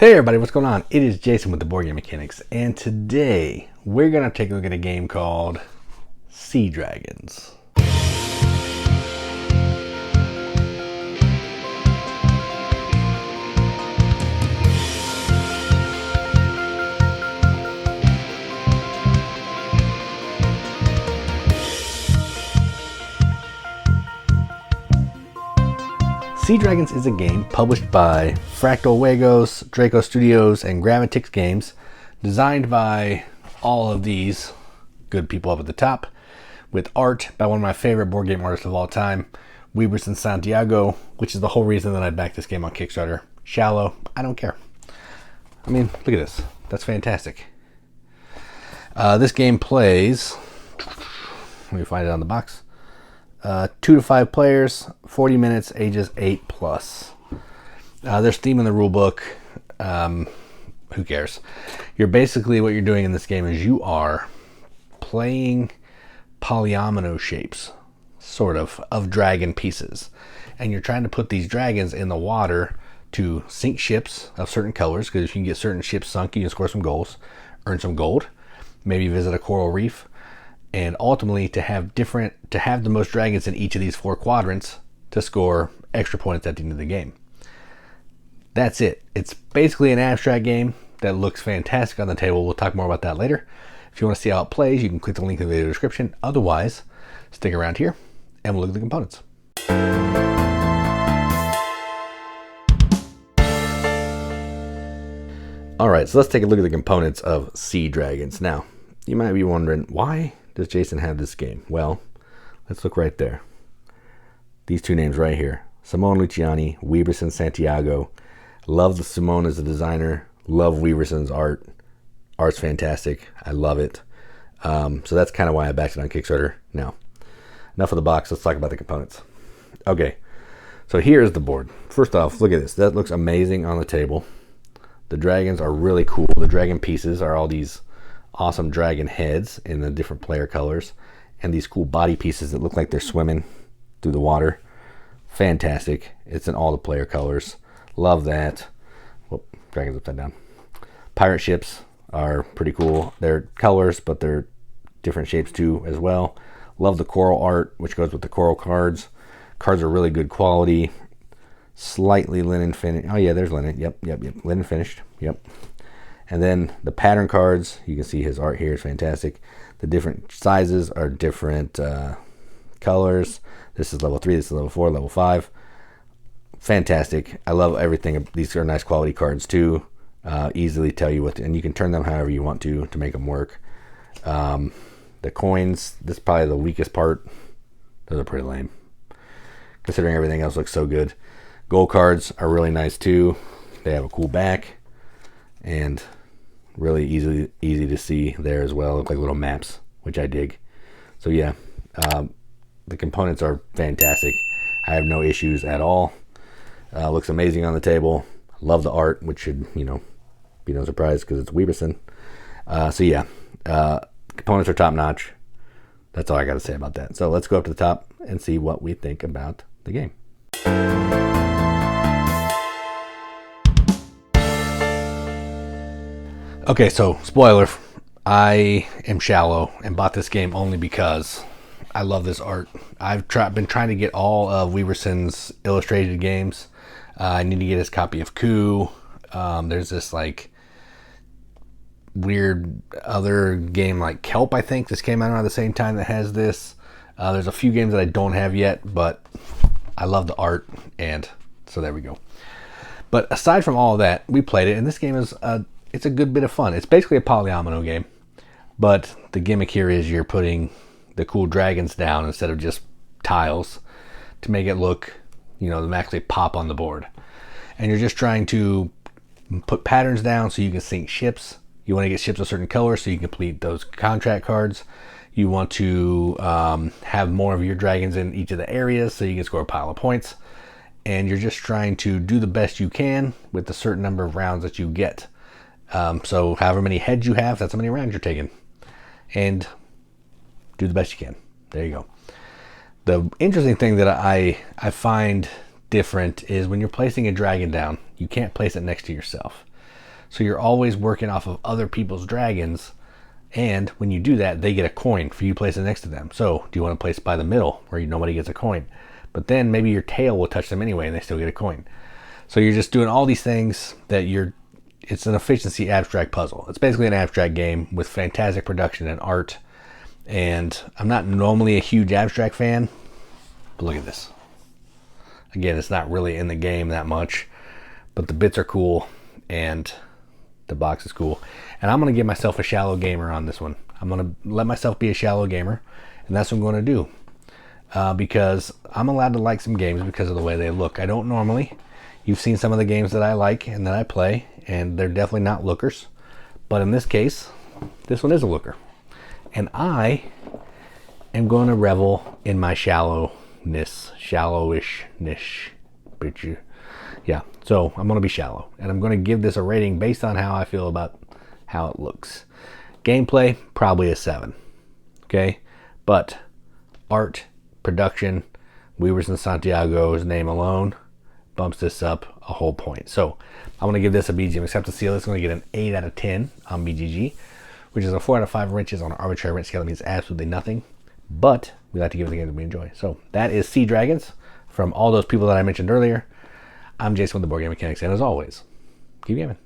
Hey everybody, what's going on? It is Jason with the Board Game Mechanics, and today we're going to take a look at a game called Sea Dragons. Sea Dragons is a game published by Fractal Wagos, Draco Studios, and Gravitix Games, designed by all of these good people up at the top, with art by one of my favorite board game artists of all time, Weavers and Santiago, which is the whole reason that I backed this game on Kickstarter. Shallow, I don't care. I mean, look at this. That's fantastic. This game plays, let me find it on the box. 2 to 5 players, 40 minutes, ages 8 plus. There's theme in the rule book. Who cares? You're basically, what you're doing in this game is you are playing polyomino shapes, sort of dragon pieces. And you're trying to put these dragons in the water to sink ships of certain colors, because if you can get certain ships sunk, you can score some goals, earn some gold, maybe visit a coral reef, and ultimately to have the most dragons in each of these 4 quadrants to score extra points at the end of the game. That's it. It's basically an abstract game that looks fantastic on the table. We'll talk more about that later. If you want to see how it plays, you can click the link in the video description. Otherwise, stick around here and we'll look at the components. All right, so let's take a look at the components of Sea Dragons. Now, you might be wondering, why does Jason have this game? Well, let's look right there. These 2 names right here. Simone Luciani, Weaverson Santiago. Love the Simone as a designer. Love Weaverson's art. Art's fantastic. I love it. So that's kind of why I backed it on Kickstarter. Now, enough of the box. Let's talk about the components. Okay, so here's the board. First off, look at this. That looks amazing on the table. The dragons are really cool. The dragon pieces are all these awesome dragon heads in the different player colors, and these cool body pieces that look like they're swimming through the water. Fantastic. It's in all the player colors. Love that. Whoop, dragon's upside down. Pirate ships are pretty cool. They're colors, but they're different shapes too as well. Love the coral art, which goes with the coral cards. Cards are really good quality. Slightly linen finish. Oh yeah, there's linen. Yep. Linen finished. Yep. And then the pattern cards, you can see his art here is fantastic. The different sizes are different colors. This is level 3, this is level 4, level 5. Fantastic. I love everything. These are nice quality cards too. Easily tell you what, and you can turn them however you want to make them work. The coins, this is probably the weakest part. Those are pretty lame, considering everything else looks so good. Gold cards are really nice too. They have a cool back and really easy to see there as well. Look like little maps, which I dig. So yeah, the components are fantastic. I have no issues at all. Looks amazing on the table. Love the art, which should, be no surprise because it's Weaverson. So yeah, components are top notch. That's all I got to say about that. So let's go up to the top and see what we think about the game. Okay, so spoiler, I am shallow and bought this game only because I love this art. I've been trying to get all of Weaverson's illustrated games. I need to get his copy of Coup. There's this like weird other game like Kelp, I think. This came out around the same time that has this. There's a few games that I don't have yet, but I love the art, and so there we go. But aside from all of that, we played it, and this game is it's a good bit of fun. It's basically a polyomino game, but the gimmick here is you're putting the cool dragons down instead of just tiles to make it look, them actually pop on the board. And you're just trying to put patterns down so you can sink ships. You want to get ships of certain colors so you can complete those contract cards. You want to have more of your dragons in each of the areas so you can score a pile of points. And you're just trying to do the best you can with the certain number of rounds that you get. So however many heads you have, that's how many rounds you're taking. And do the best you can. There you go. The interesting thing that I find different is when you're placing a dragon down, you can't place it next to yourself. So you're always working off of other people's dragons, and when you do that, they get a coin for you placing it next to them. So do you want to place it by the middle where nobody gets a coin? But then maybe your tail will touch them anyway and they still get a coin. So you're just doing all these things that it's an efficiency abstract puzzle. It's basically an abstract game with fantastic production and art. And I'm not normally a huge abstract fan, but look at this. Again, it's not really in the game that much, but the bits are cool and the box is cool. And I'm going to give myself a shallow gamer on this one. I'm going to let myself be a shallow gamer, and that's what I'm going to do. Because I'm allowed to like some games because of the way they look. I don't normally. You've seen some of the games that I like and that I play, and they're definitely not lookers. But in this case, this one is a looker. And I am going to revel in my shallowishness. Yeah, so I'm going to be shallow. And I'm going to give this a rating based on how I feel about how it looks. Gameplay, probably a 7. Okay? But art, production, Weavers and Santiago's name alone bumps this up a whole point. So I'm going to give this a BGM accept to seal. It's going to get an 8 out of 10 on BGG, which is a 4 out of 5 wrenches on an arbitrary wrench scale. That means absolutely nothing. But we like to give the game that we enjoy. So that is Sea Dragons from all those people that I mentioned earlier. I'm Jason with the Board Game Mechanics, and as always, keep gaming.